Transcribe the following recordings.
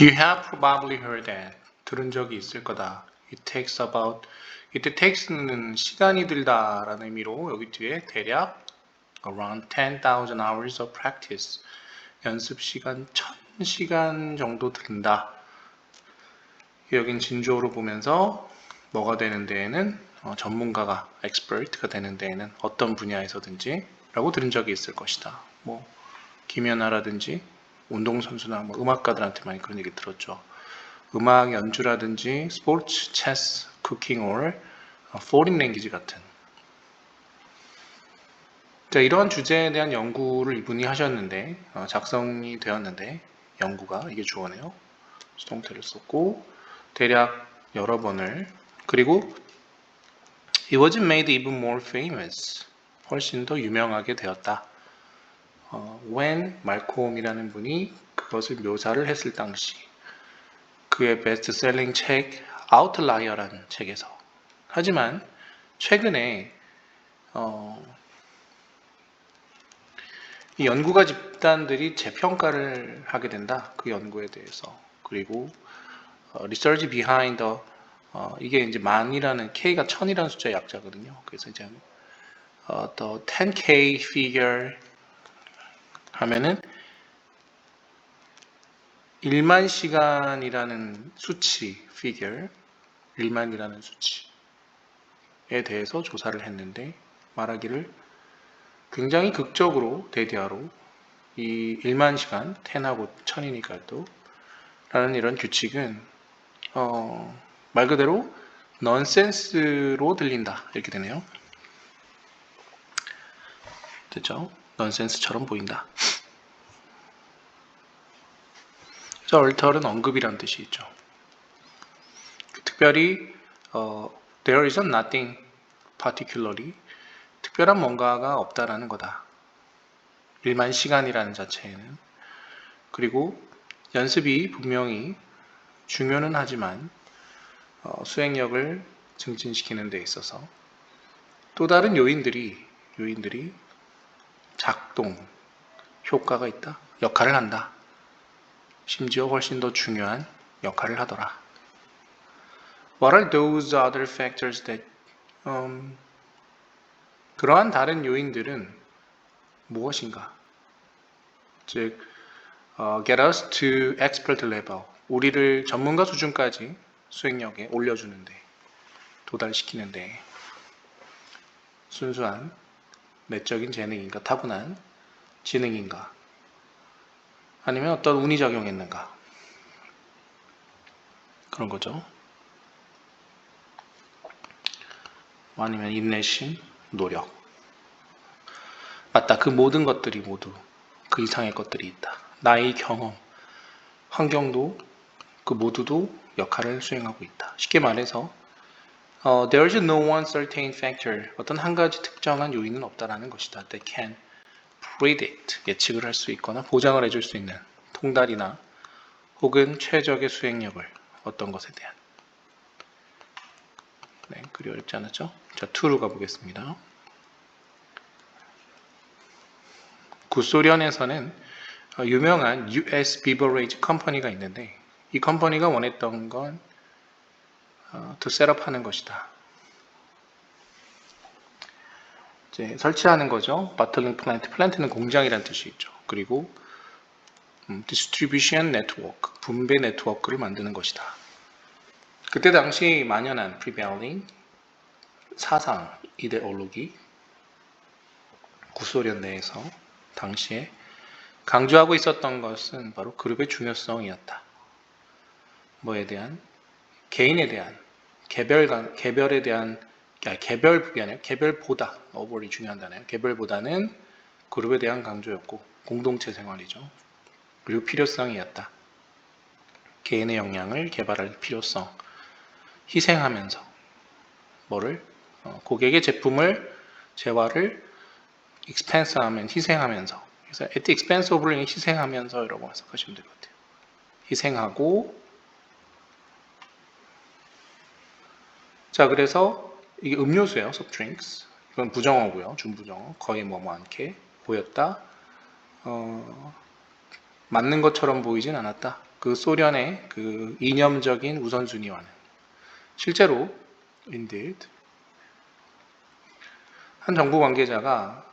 You have probably heard that. 들은 적이 있을 거다. It takes는 시간이 들다라는 의미로 여기 뒤에 대략 around 10,000 hours of practice. 연습 시간 1000시간 정도 든다. 여긴 진주어로 보면서 뭐가 되는 데에는 전문가가 expert가 되는 데에는 어떤 분야에서든지 라고 들은 적이 있을 것이다. 뭐 김연아라든지 운동선수나 뭐 음악가들한테 많이 그런 얘기 들었죠. 음악 연주라든지 스포츠, 체스, 쿠킹, or foreign language 같은. 자, 이러한 주제에 대한 연구를 이분이 하셨는데 작성이 되었는데 연구가 이게 주어네요. 수동태를 썼고 대략 여러 번을 그리고 It was made even more famous. 훨씬 더 유명하게 되었다. When 말콤이라는 분이 그것을 묘사를 했을 당시 그의 베스트셀링 책 Outlier라는 책에서 하지만 최근에 이 연구가 집단들이 재평가를 하게 된다. 그 연구에 대해서. 그리고 research behind 이게 이제 만이라는 K가 1000이라는 숫자의 약자거든요. 그래서 이제 the 10K figure 하면은 1만 시간이라는 수치 figure 1만이라는 수치에 대해서 조사를 했는데 말하기를 굉장히 극적으로 대디아로 이 1만 시간 10하고 1000이니까 또 라는 이런 규칙은 말 그대로 넌센스로 들린다 이렇게 되네요. 됐죠? 넌센스처럼 보인다. 자, 얼털은 언급이란 뜻이 있죠. 특별히 there is nothing particularly 특별한 뭔가가 없다라는 거다. 1만 시간이라는 자체에는. 그리고 연습이 분명히 중요는 하지만 수행력을 증진시키는 데 있어서 또 다른 요인들이 작동, 효과가 있다. 역할을 한다. 심지어 훨씬 더 중요한 역할을 하더라. What are those other factors that 그러한 다른 요인들은 무엇인가? 즉, get us to expert level. 우리를 전문가 수준까지 수행력에 올려주는데, 도달시키는데, 순수한 내적인 재능인가, 타고난 지능인가, 아니면 어떤 운이 작용했는가. 그런 거죠. 아니면 인내심, 노력. 맞다. 그 모든 것들이 모두 그 이상의 것들이 있다. 나의 경험, 환경도 그 모두도 역할을 수행하고 있다. 쉽게 말해서 there is no one certain factor. 어떤 한 가지 특정한 요인은 없다라는 것이다. That can predict. 예측을 할 수 있거나 보장을 해줄 수 있는 통달이나 혹은 최적의 수행력을 어떤 것에 대한. 네, 그리 어렵지 않았죠? 자, 2로 가보겠습니다. 구소련에서는 유명한 US Beverage 컴퍼니가 있는데 이 컴퍼니가 원했던 건 to set up 하는 것이다. 이제 설치하는 거죠. Bottling plant. 플랜트는 공장이라는 뜻이 있죠. 그리고 distribution network. 분배 네트워크를 만드는 것이다. 그때 당시 만연한 prevailing 사상, 이데올로기 구소련 내에서 당시에 강조하고 있었던 것은 바로 그룹의 중요성이었다. 뭐에 대한? 개인에 대한, 개별에 대한, 개별이 아니라 개별보다, over이 중요한 단어예요. 개별보다는 그룹에 대한 강조였고, 공동체 생활이죠. 그리고 필요성이었다. 개인의 역량을 개발할 필요성, 희생하면서, 뭐를? 고객의 제품을, 재화를 expense하면, 희생하면서, 그래서 at the expense of를 희생하면서 라고 해석하시면 될 것 같아요. 희생하고 자 그래서 이게 음료수예요. soft drinks. 이건 부정어고요. 준부정어. 거의 않게 보였다. 맞는 것처럼 보이진 않았다. 그 소련의 그 이념적인 우선순위와는 실제로 indeed 한 정부 관계자가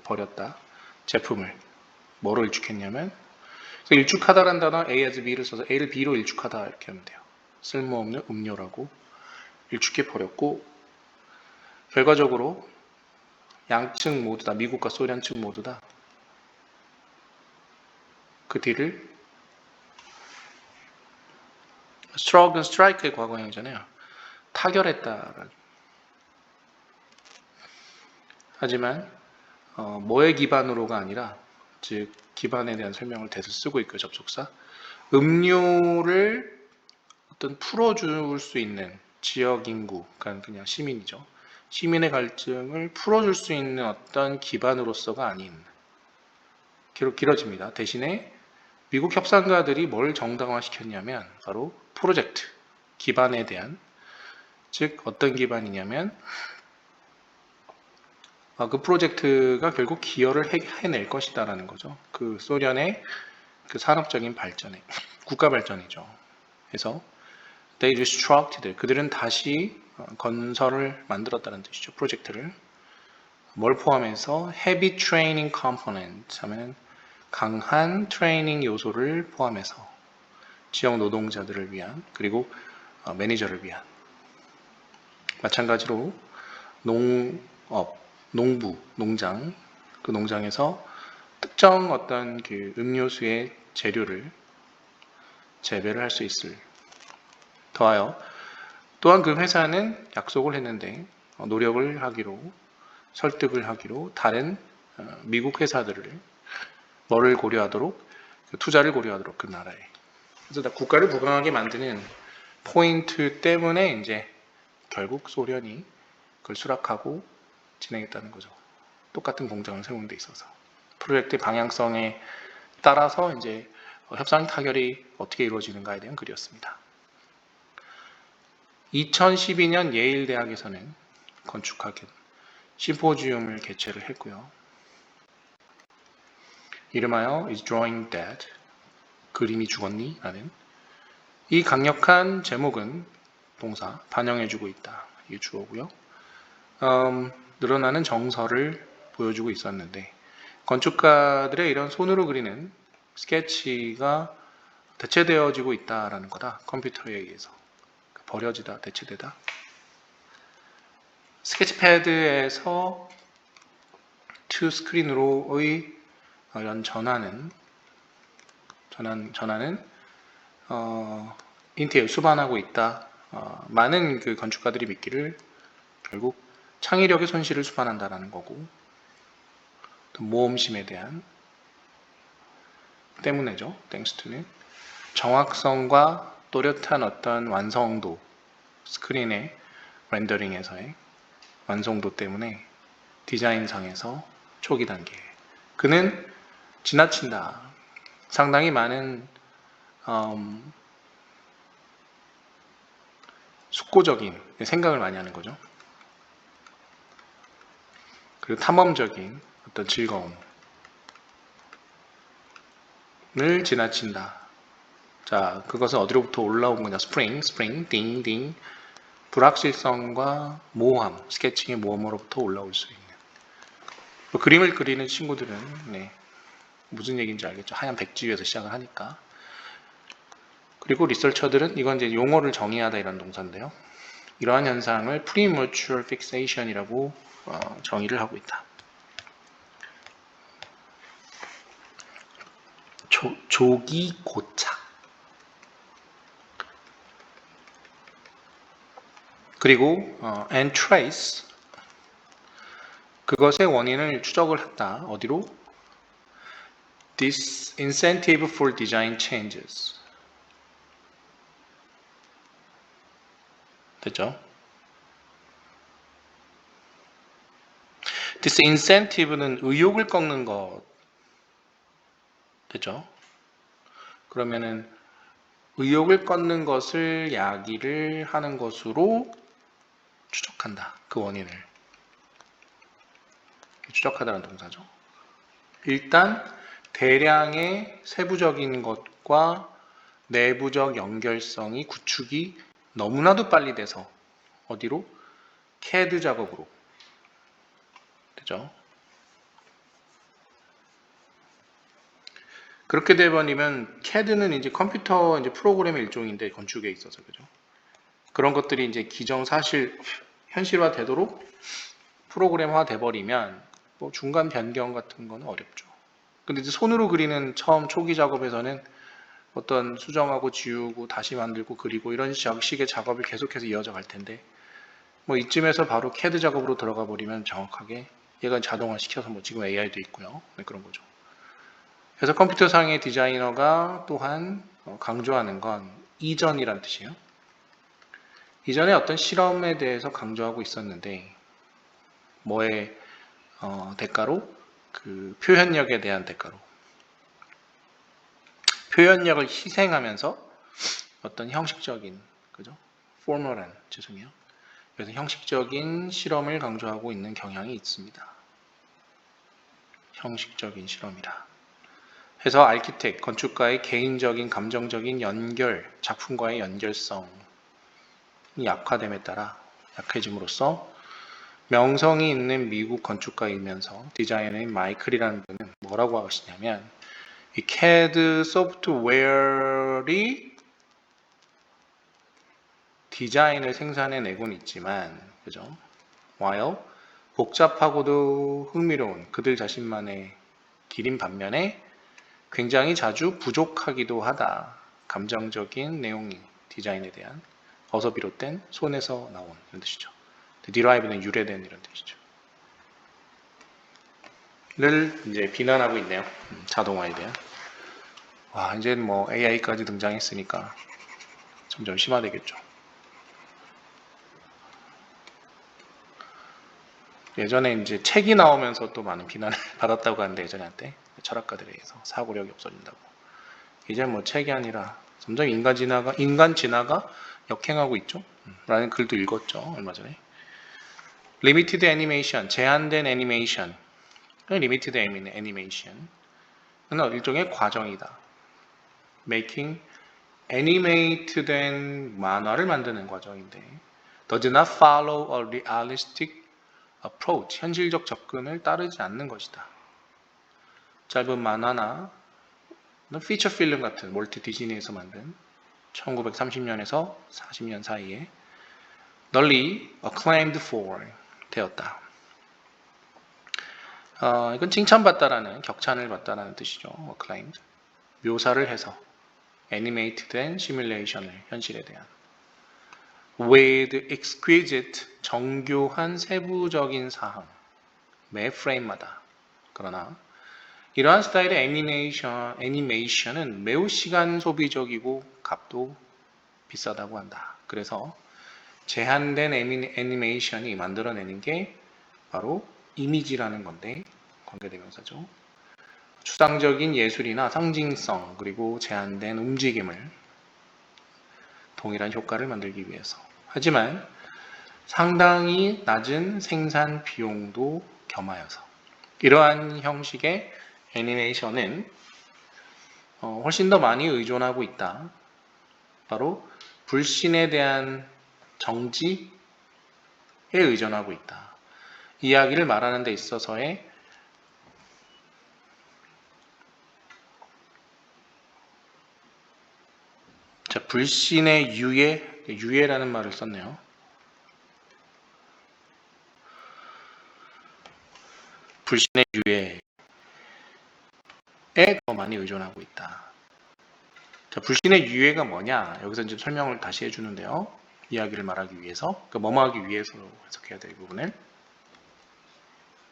버렸다 제품을 뭐로 일축했냐면 일축하다라는 단어 A as B를 써서 A를 B로 일축하다 이렇게 하면 돼요. 쓸모없는 음료라고 일축해 버렸고 결과적으로 양측 모두 다 미국과 소련 측 모두 다 그 딜을 struck은 strike의 과거형이잖아요. 타결했다. 하지만 뭐의 기반으로가 아니라 즉 기반에 대한 설명을 대서 쓰고 있고요. 접속사 음료를 어떤 풀어줄 수 있는 지역 인구, 그러니까 그냥 시민이죠. 시민의 갈증을 풀어줄 수 있는 어떤 기반으로서가 아닌 길어집니다. 대신에 미국 협상가들이 뭘 정당화시켰냐면 바로 프로젝트, 기반에 대한 즉 어떤 기반이냐면 그 프로젝트가 결국 기여를 해낼 것이다 라는 거죠. 그 소련의 그 산업적인 발전에 국가 발전이죠. 그래서 they restructured 그들은 다시 건설을 만들었다는 뜻이죠. 프로젝트를 뭘 포함해서 heavy training component 하면 강한 트레이닝 요소를 포함해서 지역 노동자들을 위한 그리고 매니저를 위한 마찬가지로 농업, 농부, 농장 그 농장에서 특정 어떤 그 음료수의 재료를 재배를 할 수 있을 더하여 또한 그 회사는 약속을 했는데 노력을 하기로 설득을 하기로 다른 미국 회사들을 뭐를 고려하도록 투자를 고려하도록 그 나라에 그래서 국가를 부강하게 만드는 포인트 때문에 이제 결국 소련이 그걸 수락하고 진행했다는 거죠. 똑같은 공장을 세우는 데 있어서 프로젝트의 방향성에 따라서 이제 협상 타결이 어떻게 이루어지는가에 대한 글이었습니다. 2012년 예일 대학에서는 건축학연 심포지움을 개최를 했고요. 이름하여 Is Drawing Dead? 그림이 죽었니? 라는 이 강력한 제목은 동사 반영해주고 있다. 이게 주어고요. 늘어나는 정서를 보여주고 있었는데 건축가들의 이런 손으로 그리는 스케치가 대체되어지고 있다라는 거다. 컴퓨터에 의해서 버려지다, 대체되다. 스케치패드에서 투 스크린으로의 이런 전환은 인텔 수반하고 있다. 많은 그 건축가들이 믿기를 결국 창의력의 손실을 수반한다라는 거고 또 모험심에 대한 때문에죠. thanks to는 정확성과 또렷한 어떤 완성도 스크린의 렌더링에서의 완성도 때문에 디자인상에서 초기 단계 그는 지나친다. 상당히 많은 숙고적인 생각을 많이 하는 거죠. 그리고 탐험적인 어떤 즐거움을 지나친다. 자, 그것은 어디로부터 올라온 거냐? 스프링, 딩. 불확실성과 모험, 스케칭의 모험으로부터 올라올 수 있는. 그림을 그리는 친구들은 무슨 얘기인지 알겠죠? 하얀 백지위에서 시작을 하니까. 그리고 리서처들은 이건 이제 용어를 정의하다 이런 동사인데요. 이러한 현상을 premature fixation이라고 정의를 하고 있다. 조기 고착. 그리고 and trace 그것의 원인을 추적을 했다. 어디로? Disincentive for design changes. 됐죠? disincentive는 의욕을 꺾는 것. 됐죠? 그러면은 의욕을 꺾는 것을 야기를 하는 것으로 추적한다. 그 원인을. 추적하다는 동사죠. 일단 대량의 세부적인 것과 내부적 연결성이 구축이 너무나도 빨리 돼서 어디로? CAD 작업으로 되죠. 그렇게 되버리면 CAD는 이제 컴퓨터 이제 프로그램의 일종인데 건축에 있어서 그죠. 그런 것들이 이제 기정사실 현실화 되도록 프로그램화 돼버리면 뭐 중간 변경 같은 거는 어렵죠. 근데 이제 손으로 그리는 처음 초기 작업에서는 어떤 수정하고 지우고 다시 만들고 그리고 이런 식의 작업을 계속해서 이어져 갈 텐데 뭐 이쯤에서 바로 CAD 작업으로 들어가 버리면 정확하게 얘가 자동화 시켜서 뭐 지금 AI도 있고요. 네, 그런 거죠. 그래서 컴퓨터상의 디자이너가 또한 강조하는 건 이전이란 뜻이에요. 이전에 어떤 실험에 대해서 강조하고 있었는데 뭐의 대가로? 그 표현력에 대한 대가로. 표현력을 희생하면서 어떤 형식적인, 그죠? 포멀한, 죄송해요. 그래서 형식적인 실험을 강조하고 있는 경향이 있습니다. 형식적인 실험이라. 해서 아키텍, 건축가의 개인적인 감정적인 연결, 작품과의 연결성이 약화됨에 따라 약해짐으로써 명성이 있는 미국 건축가이면서 디자이너인 마이클이라는 분은 뭐라고 하시냐면 이 CAD 소프트웨어이 디자인을 생산해내곤 있지만 그죠? while 복잡하고도 흥미로운 그들 자신만의 길인 반면에 굉장히 자주 부족하기도 하다. 감정적인 내용이 디자인에 대한 어서 비롯된 손에서 나온 이런 뜻이죠. derive는 유래된 이런 뜻이죠. 를 이제 비난하고 있네요. 자동화에 대한. 와, 이제 뭐 AI까지 등장했으니까 점점 심화되겠죠. 예전에 이제 책이 나오면서 또 많은 비난을 받았다고 하는데 예전에 한때 철학가들에 의해서 사고력이 없어진다고. 이제 뭐 책이 아니라 점점 인간 진화가 역행하고 있죠. 라는 글도 읽었죠. 얼마 전에. 리미티드 애니메이션, 제한된 애니메이션. 리미티드 애니메이션은 일종의 과정이다. making 애니메이트된 만화를 만드는 과정인데 does not follow a realistic approach, 현실적 접근을 따르지 않는 것이다. 짧은 만화나 피처 필름 같은 월트 디즈니에서 만든 1930년에서 40년 사이에 널리 acclaimed for 되었다. 이건 칭찬받다라는, 격찬을 받다라는 뜻이죠. acclaimed. 묘사를 해서 애니메이트된 시뮬레이션을, 현실에 대한 with exquisite, 정교한 세부적인 사항, 매 프레임마다. 그러나 이러한 스타일의 애니메이션은 매우 시간 소비적이고 값도 비싸다고 한다. 그래서 제한된 애니메이션이 만들어내는 게 바로 이미지라는 건데, 관계대명사죠. 추상적인 예술이나 상징성, 그리고 제한된 움직임을 동일한 효과를 만들기 위해서. 하지만 상당히 낮은 생산 비용도 겸하여서 이러한 형식의 애니메이션은 훨씬 더 많이 의존하고 있다. 바로 불신에 대한 정지에 의존하고 있다. 이야기를 말하는 데 있어서의 불신의 유예라는 말을 썼네요. 불신의 유예에 더 많이 의존하고 있다. 자, 불신의 유예가 뭐냐? 여기서 이제 설명을 다시 해주는데요. 이야기를 말하기 위해서, 그러니까 뭐뭐 하기 위해서 해석해야 될 부분을.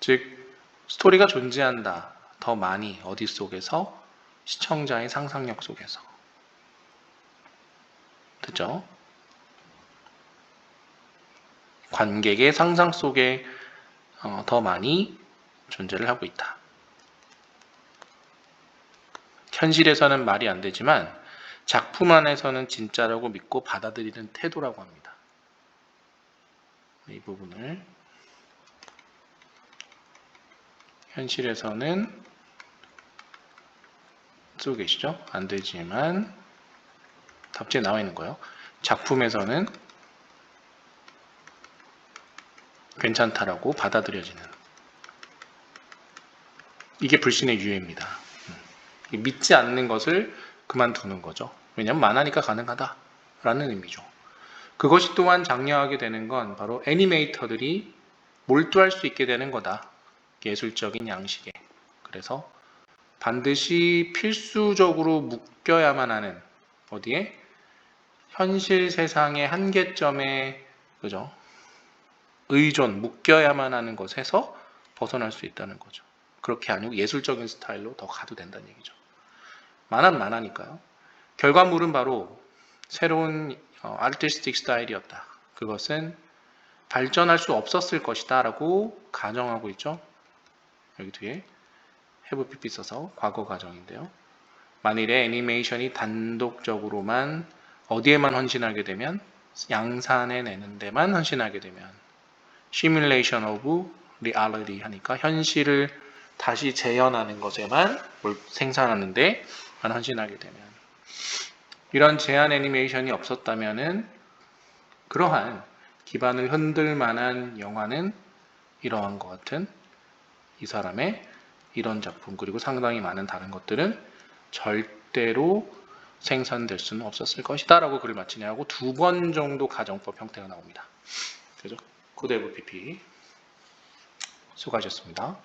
즉, 스토리가 존재한다. 더 많이 어디 속에서? 시청자의 상상력 속에서. 됐죠? 관객의 상상 속에 더 많이 존재를 하고 있다. 현실에서는 말이 안 되지만 작품 안에서는 진짜라고 믿고 받아들이는 태도라고 합니다. 이 부분을 현실에서는 쓰고 계시죠? 안 되지만 답지에 나와 있는 거예요. 작품에서는 괜찮다라고 받아들여지는, 이게 불신의 유예입니다. 믿지 않는 것을 그만두는 거죠. 왜냐하면 만화니까 가능하다 라는 의미죠. 그것이 또한 장려하게 되는 건 바로 애니메이터들이 몰두할 수 있게 되는 거다. 예술적인 양식에. 그래서 반드시 필수적으로 묶여야만 하는, 어디에? 현실 세상의 한계점에, 그죠? 의존, 묶여야만 하는 것에서 벗어날 수 있다는 거죠. 그렇게 아니고 예술적인 스타일로 더 가도 된다는 얘기죠. 만화는 만화니까요. 결과물은 바로 새로운 아티스틱 스타일이었다. 그것은 발전할 수 없었을 것이다 라고 가정하고 있죠. 여기 뒤에 have pp 써서 과거 가정인데요. 만일에 애니메이션이 단독적으로만 어디에만 헌신하게 되면, 양산해 내는 데만 헌신하게 되면, 시뮬레이션 오브 리얼리티 하니까 현실을 다시 재현하는 것에만 생산하는 데만 헌신하게 되면, 이런 제한 애니메이션이 없었다면은 그러한 기반을 흔들 만한 영화는 이러한 것 같은 이 사람의 이런 작품, 그리고 상당히 많은 다른 것들은 절대로 생산될 수는 없었을 것이다 라고 글을 마치냐 하고 2번 정도 가정법 형태가 나옵니다. 그죠? 코드 FPP 수고하셨습니다.